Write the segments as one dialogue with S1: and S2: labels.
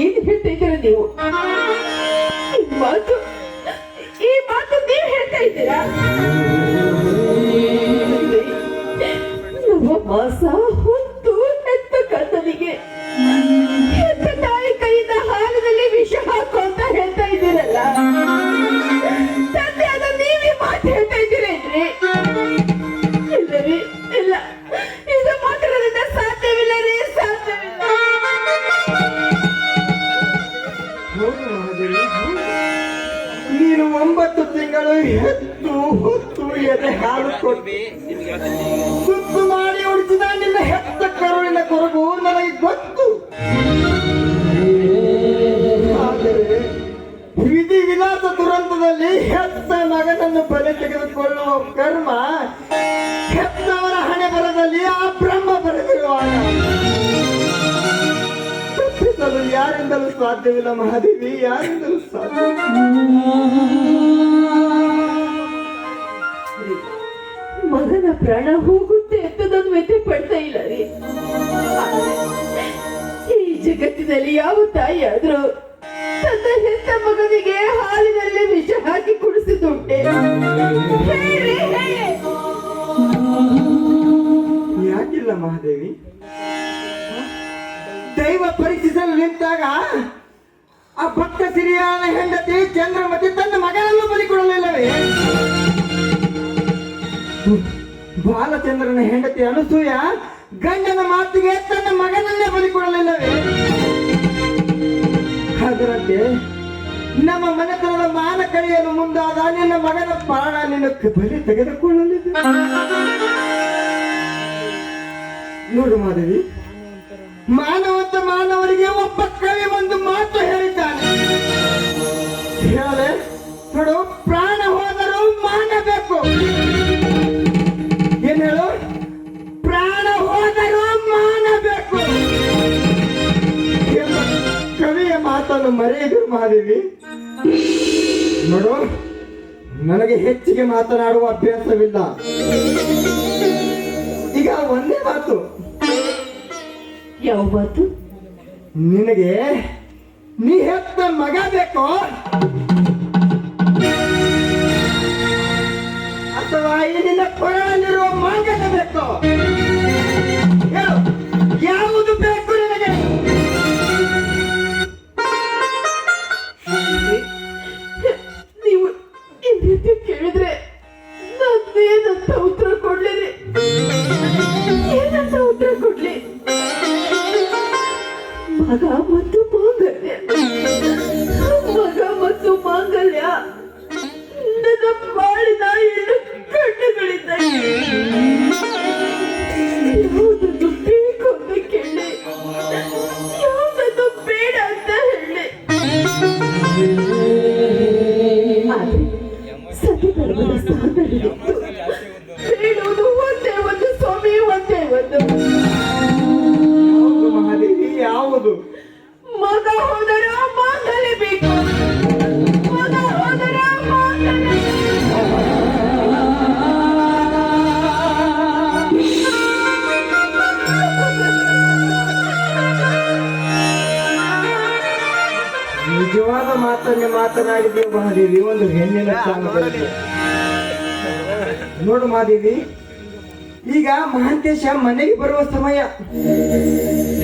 S1: ಏನ್ ಹೇಳ್ತಾ ಇದ್ದೀರಾ ನೀವು? ಈ ಮಾತು ನೀವು ಹೇಳ್ತಾ ಇದ್ದೀರಾ? ಮಾಸ ಹೊತ್ತು ಹೆತ್ತ ಕತ್ತನಿಗೆ ಹೆತ್ತ ತಾಯಿ ಕೈಯಿಂದ ಹಾಲಿನಲ್ಲಿ ವಿಷ ಹಾಕು ಅಂತ ಹೇಳ್ತಾ ಇದ್ದೀರಲ್ಲ, ತಂದೆ ಅದ ನೀವೇ ಮಾತು ಹೇಳ್ತಾ ಇದ್ದೀರೇನ್ರಿ? ಇಲ್ಲ ರೀ, ಇಲ್ಲ, ಇದು ಮಾತಾಡೋದ್ರಿಂದ ಸಾಧ್ಯವಿಲ್ಲ ರೀ, ಸಾಧ್ಯವಿಲ್ಲ.
S2: ನೀನು 9 ತಿಂಗಳು ಹೆತ್ತು ಹೊತ್ತು ಎದೆ ಹಾಲು ಕೊಟ್ಟು ಸುತ್ತು ಮಾಡಿ ಉಳಿಸಿದ ನಿನ್ನ ಹೆತ್ತ ಕರುಳಿನ ಕೊರಗು ನನಗೆ ಗೊತ್ತು. ಆದರೆ ವಿಧಿ ವಿಲಾಸ ದುರಂತದಲ್ಲಿ ಹೆತ್ತ ಮಗನನ್ನು ಬಲಿ ತೆಗೆದುಕೊಳ್ಳುವ ಕರ್ಮ ಹೆತ್ತವರ ಹಣೆ ಬರದಲ್ಲಿ ಆ ಬ್ರಹ್ಮ ಬರೆದಿರುವಾಗ ತಪ್ಪಿಸಲು ಯಾರಿಂದಲೂ ಸಾಧ್ಯವಿಲ್ಲ ಮಹಾದೇವಿ, ಯಾರಿಂದಲೂ ಸಾಧ್ಯ.
S1: ಮಗನ ಪ್ರಾಣ ಹೋಗುತ್ತೆ ಅಂತ ನಾನು ವ್ಯಥೆ ಪಡ್ತಾ ಇಲ್ಲ ರೀ. ಈ ಜಗತ್ತಿನಲ್ಲಿ ಯಾವ ತಾಯಿ ಆದ್ರೂ ತನ್ನ ಹೆತ್ತ ಮಗನಿಗೆ ಹಾಲಿನಲ್ಲಿ ವಿಷ ಹಾಕಿ ಕುಡಿಸಿದುಂಟೆ?
S2: ಯಾಕಿಲ್ಲ ಮಹಾದೇವಿ? ದೈವ ಪರೀಕ್ಷಿಸಲು ನಿಂತಾಗ ಆ ಭಕ್ತ ಸಿರಿಯಾನ ಹೆಂಡತಿ ಚಂದ್ರಮತಿ ತನ್ನ ಮಗನನ್ನು ಬಲಿ ಕೊಡಲಿಲ್ಲವೇ? ಬಾಲಚಂದ್ರನ ಹೆಂಡತಿ ಅನಸೂಯ ಗಂಡನ ಮಾತಿಗೆ ತನ್ನ ಮಗನನ್ನೇ ಬಲಿ ಕೊಡಲಿಲ್ಲವೇ? ಅದರಂತೆ ನಮ್ಮ ಮನೆತನದ ಮಾನ ಕಳೆಯಲು ಮುಂದಾದ ನಿನ್ನ ಮಗನ ಪ್ರಾಣ ನಿನ್ನ ಬಲಿ ತೆಗೆದುಕೊಳ್ಳಲಿದೆ. ನೋಡು ಮಾದೇವಿ, ಮಾನವಂತ ಮಾನವರಿಗೆ ಒಬ್ಬ ಕವಿ ಒಂದು ಮಾತು ಹೇಳಿದ್ದಾನೆ. ಹೇಳಲೆ ನೋಡು, ಪ್ರಾಣ ಹೋದರೂ ಮಾನ ಬೇಕು. ಏನ್ ಹೇಳು? ಪ್ರಾಣ ಹೋದರೂ ಮಾನ ಬೇಕು ಎಂಬ ಕವಿಯ ಮಾತನ್ನು ಮರೆಯದು ಮಹಾದೇವಿ. ನೋಡು, ನನಗೆ ಹೆಚ್ಚಿಗೆ ಮಾತನಾಡುವ ಅಭ್ಯಾಸವಿಲ್ಲ. ಈಗ ಒಂದೇ ಮಾತು.
S1: ಯಾವ ಮಾತು?
S2: ನಿನಗೆ ನೀ ಹೆತ್ತ ಮಗ ಬೇಕೋ ಅಥವಾ ಈ ನಿನ್ನ ಕೊರಳಲ್ಲಿರುವ ಮಾಂಗಲ್ಯ ಬೇಕೋ? ಹೇಳು, ಯಾವುದು ಬೇಕು ನಿನಗೆ?
S1: ನೀವು ಈ ರೀತಿ ಕೇಳಿದ್ರೆ ನಾನೇನಂತ ಉತ್ತರ ಕೊಡ್ಲಿ? ಏನಂತ ಉತ್ತರ ಕೊಡ್ಲಿ? ಮಗ ಮತ್ತು ಮಾಂಗಲ್ಯ, ಮಗ ಮತ್ತು ಮಾಂಗಲ್ಯ ನನ್ನ ಬಾಳಿನ 2 ಕಣ್ಣುಗಳಿಂದ ಯಾವುದನ್ನು ಬೇಕು ಅಂತ ಕೇಳಿ, ಯಾವುದನ್ನು ಬೇಡ ಅಂತ ಹೇಳಿ. ಸತ್ಯಧರ್ಮದ ಸ್ಥಾನದಲ್ಲಿತ್ತು ಬೇಡುವುದು ಒಂದೇ ಒಂದು ಸ್ವಾಮಿ, ಒಂದೇ ಒಂದು.
S2: ಮಹಾದೇವಿ, ಯಾವುದು?
S1: ಮಗ ಹೋದರ ಮಾಂಗಲ್ಯ ಬೇಕು, ಮಗ ಹೋದರ ಮಾಂಗಲ್ಯ.
S2: ನಿಜವಾದ ಮಾತನ್ನೇ ಮಾತನಾಡಿದ್ದೀವಿ ಮಹಾದೇವಿ, ಒಂದು ಹೆಣ್ಣಿನ ಸ್ಥಾನದಲ್ಲಿ. ನೋಡು ಮಹಾದೇವಿ, ಈಗ ಮಹಾಂತೇಶ ಮನೆಗೆ ಬರುವ ಸಮಯ.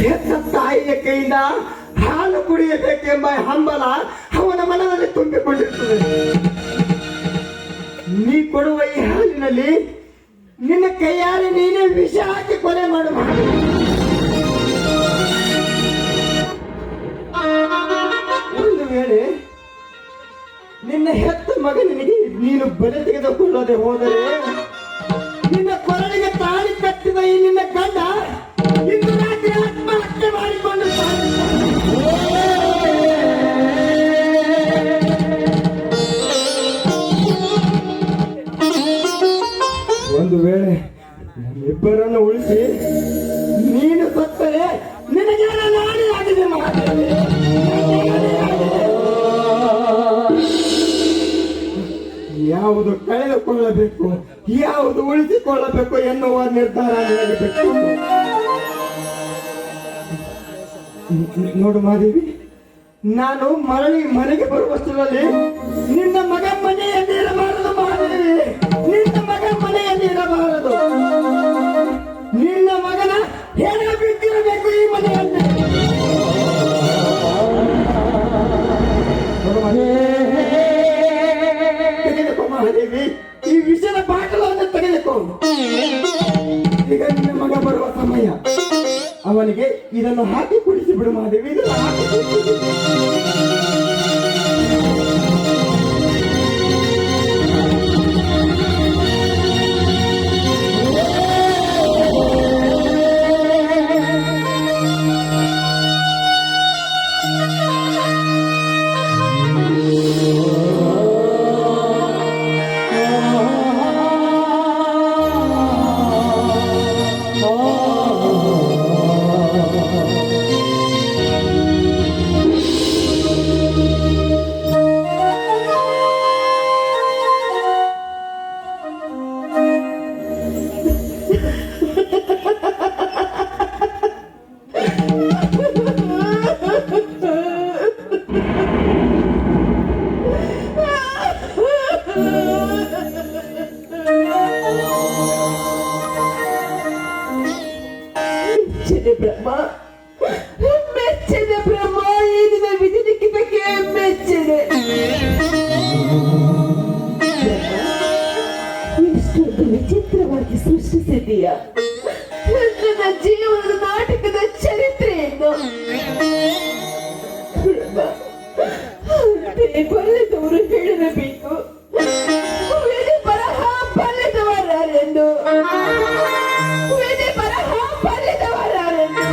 S2: ಹೆತ್ತ ತಾಯಿಯ ಕೈಯಿಂದ ಹಾಲು ಕುಡಿಯಬೇಕೆಂಬ ಹಂಬಲ ಅವನ ಮನದಲ್ಲಿ ತುಂಬಿಕೊಂಡಿರುತ್ತದೆ. ನೀ ಕೊಡುವ ಈ ಹಾಲಿನಲ್ಲಿ ನಿನ್ನ ಕೈಯಾರೆ ನೀನೇ ವಿಷ ಹಾಕಿ ಕೊಲೆ ಮಾಡು. ಒಂದು ವೇಳೆ ನಿನ್ನ ಹೆತ್ತ ಮಗನಿಗೆ ನೀನು ಬಲೆ ತೆಗೆದುಕೊಳ್ಳದೆ ಹೋದರೆ ನಿನ್ನ ಕೊರಳಿಗೆ ತಾಳಿ ಕಟ್ಟಿದ ಈ ನಿನ್ನ ಗಂಡ ಇಂದು ರಾತ್ರಿ ಆತ್ಮಹತ್ಯೆ ಮಾಡಿಕೊಂಡು ಒಂದು ವೇಳೆ ಇಬ್ಬರನ್ನು ಉಳಿಸಿ ನೀನು ಸತ್ತರೆ ನಿನಗೆ ನಾಡಿಯಾಗಿದೆ ಮಹಾದೇವಿ. ಯಾವುದು ಕಳೆದುಕೊಳ್ಳಬೇಕು, ಯಾವುದು ಉಳಿಸಿಕೊಳ್ಳಬೇಕು ಎನ್ನುವ ನಿರ್ಧಾರ ನಿನಗೆ ಬೇಕು. ನೋಡು ಮಾದೇವಿ, ನಾನು ಮರಳಿ ಮನೆಗೆ ಬರುವಷ್ಟರಲ್ಲಿ ನಿನ್ನ ಮಗ ಮನೆಯಲ್ಲಿ ಇರಬಾರದು ಮಾದೇವಿ, ನಿನ್ನ ಮಗ ಮನೆಯಲ್ಲಿ ಇರಬಾರದು. ನಿನ್ನ ಮಗನ ಹೆಣ ಬಿದ್ದಿರಬೇಕು ಈ ಮನೆಯಲ್ಲಿ. ತೆಗೆದುಕೋ ಮಹಾದೇವಿ, ಈ ವಿಷಯದ ಬಾಟಲನ್ನು ತೆಗೆದುಕೋ. ಈಗ ನಿನ್ನ ಮಗ ಬರುವ ಸಮಯ, ಅವನಿಗೆ ಇದನ್ನು ಹಾಕಿ ಕುಡಿಸಿ ಬಿಡು ಮಹಾದೇವಿ, ಇದನ್ನು ಹಾಕಿ ಕುಡಿಸಿ.
S1: ಮೆಚ್ಚದೆ ಬ್ರಹ್ಮ, ಈ ದಿನ ವಿಧಿ ಲಿಖಿತಕ್ಕೆ ಮೆಚ್ಚದೆ. ಎಷ್ಟೊಂದು ವಿಚಿತ್ರವಾಗಿ ಸೃಷ್ಟಿಸಿದೀಯ ನನ್ನ ಜೀವನದ ನಾಟಕದ ಚರಿತ್ರೆಯನ್ನು. ಬಲ್ಲದವರು ಹೇಳಿರಬೇಕು, ಬರಹ ಬಲ್ಲದವರೆಂದು, ಬರಹ ಬಲ್ಲದವರೆಂದು.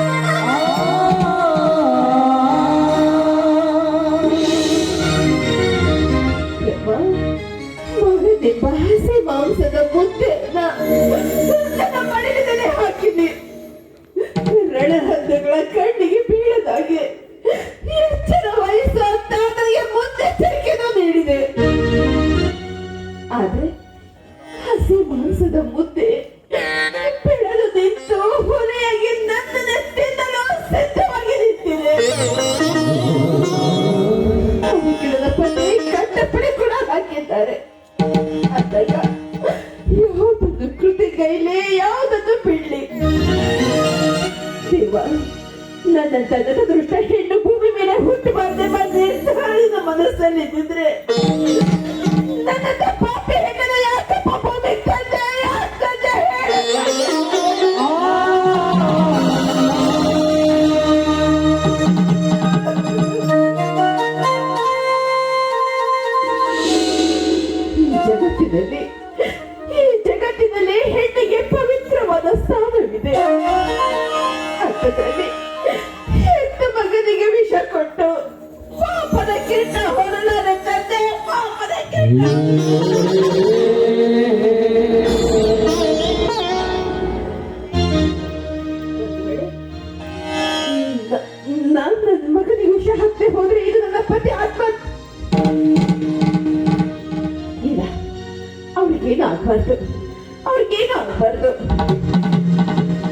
S1: ಮಗನೆಂಬ ಹಸಿ ಮಾಂಸದ ಮುದ್ದೆ ನನ್ನ ಮಡಿಲದಲ್ಲಿ ಹಾಕಿದೆ. ರಣಹದ್ದುಗಳ ಕಣ್ಣಿಗೆ ಬೀಳದಾಗೆ ಎಚ್ಚರ ವಯಸ್ಸ ತಾತನಿಗೆ ಮುನ್ನೆಚ್ಚರಿಕೆಯನ್ನು ನೀಡಿದೆ. ಆದ್ರೆ ಹಸಿ ಮಾಂಸದ ಮುದ್ದೆ ಬೆಳೆದು ನಿಂತು ಹೊನೆಯಾಗಿ ನನ್ನನ್ನು ತಿನ್ನಲು ಸಿದ್ಧವಾಗಿ ನಿಂತಿದೆ. ಗಿಡದ ಪಲ್ಲೆ ಕಟ್ಟಪಡೆ ಕೂಡ ಹಾಕಿದ್ದಾರೆ. ಅಂದಾಗ ಯಾವುದೊಂದು ಕೃತಿ ಕೈಲೇ ಯಾವುದನ್ನು ಬಿಡ್ಲಿ. ದೇವ, ನನ್ನ ತನ್ನದ ದೃಷ್ಟ ಹೆಣ್ಣು ಭೂಮಿ ಮೇಲೆ ಹುಟ್ಟಬಾರದೆ ಬಂದೆ ಸಾಳಿನ ಮನಸ್ಸಲ್ಲಿ ಇದ್ದಿದ್ರೆ ನನ್ನ ಪಾಪಿ ಹೆಣ್ಣನ ಯಾಕೆ ಪಾಪ ಬೇಕಂದೆ, ಯಾಕಂದೆ ಈ ಜಗತ್ತಿನಲ್ಲಿ ಹೆಣ್ಣಿಗೆ ಪವಿತ್ರವಾದ ಸ್ಥಾನವಿದೆ. ಅಂಥದ್ರಲ್ಲಿ ಹೆಣ್ಣು ಮಗನಿಗೆ ವಿಷ ಕೊಟ್ಟು ಪಾಪದ ಕಿರಣ ಹೊರಲಾರೆ ತಂದೆ, ಪಾಪದ ಕಿರಣ. ನಾನು ನನ್ನ ಮಗನಿಗೆ ವಿಷ ಹಾಕ್ತೆ ಹೋದ್ರೆ ಇದು ನನ್ನ ಪತಿ ಆತ್ಮ. ಇಲ್ಲ, ಅವ್ರಿಗೇನು ಆಗ್ಬಾರ್ದು, ಅವ್ರಿಗೇನು ಆಗ್ಬಾರ್ದು.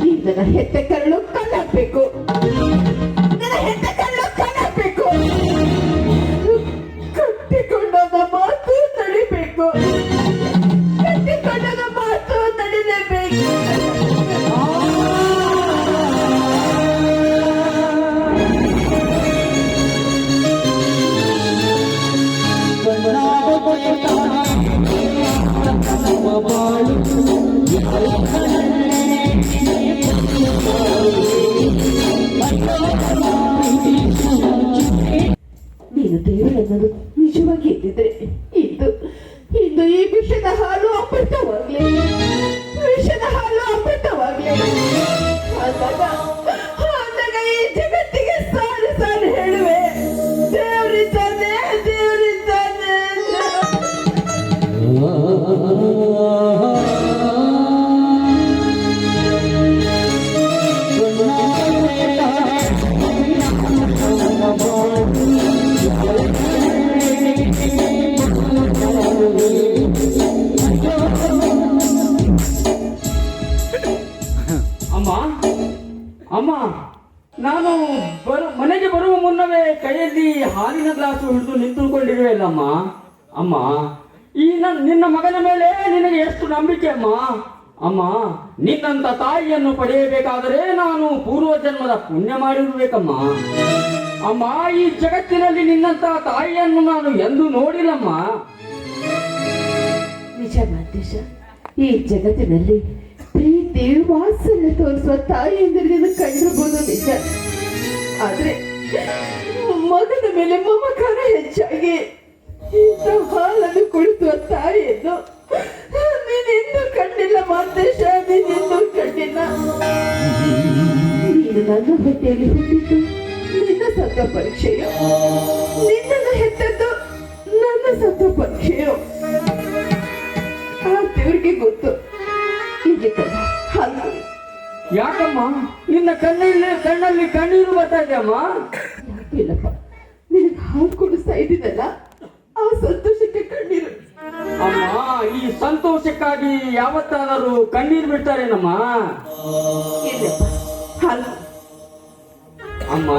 S1: ಈ ನನ್ನ ಹೆತ್ತ ಕರಳು ಕಣ್ಣಾಕ್ಬೇಕು, ನನ್ನ ಹೆತ್ತ ಕರಳು ಕಣ್ಣಾಕ್ಬೇಕು. ಕಟ್ಟಿಕೊಂಡದ ಮಾತು ತಡಿಬೇಕು, ಕಟ್ಟಿಕೊಂಡದ ಮಾತು ತಡಿಲೇಬೇಕು. ನೀನು ದೇವರನ್ನದು ನಿಜವಾಗಿ ಇದ್ದಿದ್ರೆ ಇಂದು ಈ ವಿಷದ ಹಾಲು ಅಮೃತವಾಗ್ಲಿ, ವಿಷದ ಹಾಲು ಅಮೃತವಾಗ್ಲಿ. ಅಂದಾಗ ಈ ಜಗತ್ತಿಗೆ ಸಾಲು ಸಾಲು ಹೇಳುವೆ, ದೇವರಿದ್ದಾನೆ, ದೇವರಿದ್ದಾನೆ.
S3: ಅಮ್ಮ, ಅಮ್ಮ, ನಾನು ಮನೆಗೆ ಬರುವ ಮುನ್ನವೇ ಕೈಯಲ್ಲಿ ಹಾಲಿನ ಗ್ಲಾಸು ಹಿಡಿದು ನಿಂತುಕೊಂಡಿರುವೆಯಲ್ಲಮ್ಮ. ಅಮ್ಮ, ಈ ನಿನ್ನ ಮಗನ ಮೇಲೆ ನಿನಗೆ ಎಷ್ಟು ನಂಬಿಕೆ ಅಮ್ಮ. ಅಮ್ಮ, ನಿನ್ನಂತ ತಾಯಿಯನ್ನು ಪಡೆಯಬೇಕಾದರೆ ನಾನು ಪೂರ್ವ ಜನ್ಮದ ಪುಣ್ಯ ಮಾಡಿರ್ಬೇಕಮ್ಮ. ಅಮ್ಮ, ಈ ಜಗತ್ತಿನಲ್ಲಿ ನಿನ್ನಂತ ತಾಯಿಯನ್ನು ನಾನು ಎಂದೂ ನೋಡಿಲ್ಲಮ್ಮ.
S1: ನಿಜ ಮಾತೇಶ, ಈ ಜಗತ್ತಿನಲ್ಲಿ ಪ್ರೀತಿ ವಾತ್ಸಲ್ಯ ತೋರಿಸುವ ತಾಯಿ ಎಂದರೆ ನೀನು ಕಂಡಿರಬಹುದು ನಿಜ. ಆದ್ರೆ ಮಗನ ಮೇಲೆ ಮಮಕಾರ ಹೆಚ್ಚಾಗಿ ಇಂಥ ಹಾಲನ್ನು ಕುಡಿಸುವ ತಾಯಿಯನ್ನು ನೀನೆಂದೂ ಕಂಡಿಲ್ಲ ಮಾತೇಶ, ನೀನೆಂದೂ ಕಂಡಿಲ್ಲ. ನೀನು ನನ್ನ ಹೊಟ್ಟೆಯಲ್ಲಿ ಹುಟ್ಟಿದ್ದು ನಿನ್ನ ಸತ್ತ ಪರೀಕ್ಷೆಯು, ನಿನ್ನನ್ನು ಹೆತ್ತದ್ದು ನನ್ನ ಸತ್ತ ಪರೀಕ್ಷೆಯು. ಆ ದೇವರಿಗೆ ಗೊತ್ತು. ಹೀಗೆ ಕಣ ಹಾಲು
S3: ಯಾಕಮ್ಮ ನಿನ್ನ ಕಣ್ಣಲ್ಲಿ ಕಣ್ಣೀರು ಬರ್ತಾ ಇದೆಯಮ್ಮ?
S1: ಇಲ್ಲಪ್ಪ, ನಿನಗೆ ಹಾಲು ಕುಡಿಸ್ತಾ ಇದ್ದೀನಲ್ಲ, ಆ ಸಂತೋಷಕ್ಕೆ ಕಣ್ಣೀರು.
S3: ಅಮ್ಮ, ಈ ಸಂತೋಷಕ್ಕಾಗಿ ಯಾವತ್ತಾದರೂ ಕಣ್ಣೀರು ಬಿಡ್ತಾರೇನಮ್ಮ?
S1: ಇಲ್ಲಪ್ಪ, ಹಾಲು.
S3: ಅಮ್ಮ,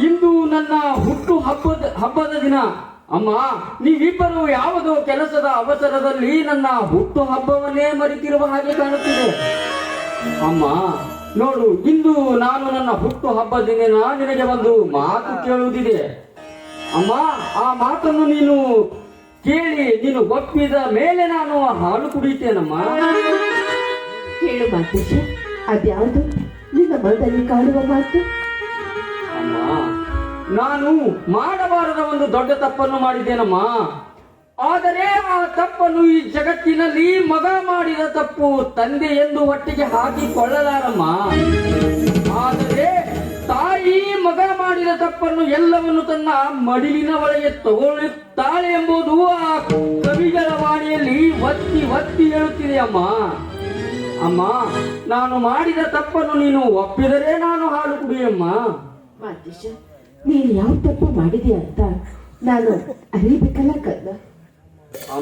S3: ಇಂದು ನನ್ನ ಹುಟ್ಟು ಹಬ್ಬದ ದಿನ. ಅಮ್ಮ, ನೀವಿಬ್ಬರು ಯಾವುದೋ ಕೆಲಸದ ಅವಸರದಲ್ಲಿ ನನ್ನ ಹುಟ್ಟು ಹಬ್ಬವನ್ನೇ ಮರೆತಿರುವ ಹಾಗೆ ಕಾಣುತ್ತಿದೆ. ಅಮ್ಮ ನೋಡು, ಇಂದು ನಾನು ನನ್ನ ಹುಟ್ಟು ಹಬ್ಬದ ದಿನ ನಿನಗೆ ಒಂದು ಮಾತು ಕೇಳುವುದಿದೆ. ಅಮ್ಮ, ಆ ಮಾತನ್ನು ನೀನು ಕೇಳಿ ನೀನು ಒಪ್ಪಿದ ಮೇಲೆ ನಾನು ಹಾಲು ಕುಡಿಯುತ್ತೇನಮ್ಮ.
S1: ಹೇಳು ಮಾತೇಶ, ಅದ್ಯಾವುದು ನಿನ್ನ ಮನದಲ್ಲಿ ಕಾಣುವ ಮಾತು?
S3: ಅಮ್ಮ, ನಾನು ಮಾಡಬಾರದ ಒಂದು ದೊಡ್ಡ ತಪ್ಪನ್ನು ಮಾಡಿದ್ದೇನಮ್ಮ. ಆದರೆ ಆ ತಪ್ಪನ್ನು ಈ ಜಗತ್ತಿನಲ್ಲಿ ಮಗ ಮಾಡಿದ ತಪ್ಪು ತಂದೆ ಎಂದು ಒಟ್ಟಿಗೆ ಹಾಕಿಕೊಳ್ಳಲಾರಮ್ಮ. ಆದರೆ ತಾಯಿ ಮಗ ಮಾಡಿದ ತಪ್ಪನ್ನು ಎಲ್ಲವನ್ನು ತನ್ನ ಮಡಿಲಿನ ಒಳಗೆ ತಗೊಳ್ಳುತ್ತಾಳೆ ಎಂಬುದು ಆ ಕವಿಗಳ ವಾಣಿಯಲ್ಲಿ ಒತ್ತಿ ಒತ್ತಿ ಹೇಳುತ್ತಿದೆ ಅಮ್ಮ. ಅಮ್ಮ, ನಾನು ಮಾಡಿದ ತಪ್ಪನ್ನು ನೀನು ಒಪ್ಪಿದರೆ ನಾನು ಹಾಲು ಕುಡಿಯಮ್ಮ.
S1: ಮಾತೇಶ, ನೀನು ಯಾವ ತಪ್ಪು ಮಾಡಿದೀಯ ಅಂತ ನಾನು ಅರಿಬೇಕಲ್ಲ ಕಲ್ಲ.